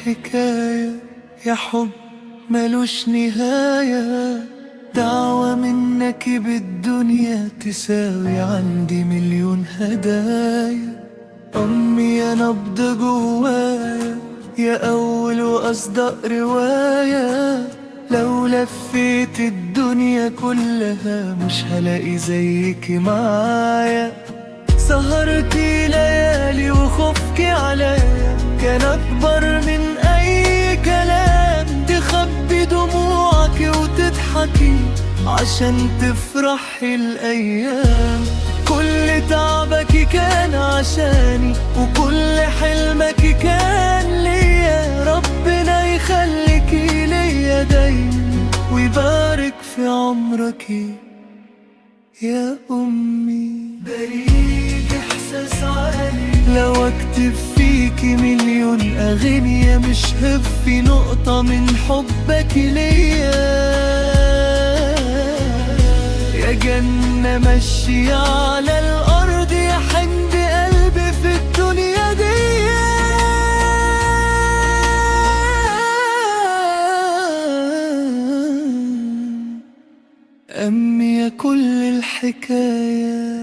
الحكاية يا حب ملوش نهاية. دعوة منك بالدنيا تساوي عندي مليون هدايا. أمي يا نبض جوايا، يا أول وأصدق رواية. لو لفيت الدنيا كلها مش هلاقي زيك معايا. سهرتي ليالي وخوفك عليا كان أكبر من أي كلام. تخبي دموعك وتضحكي عشان تفرحي الأيام. كل تعبك كان عشاني وكل حلمك كان ليا. ربنا يخليكي ليا دايما ويبارك في عمرك يا أمي. بريك إحساس عالي لو أكتب فيكي مليون أغنية مش هفي نقطة من حبك ليا. يا جنة ماشية على الأرض يا حند قلبي في الدنيا دي. أمي يا كل الحكاية.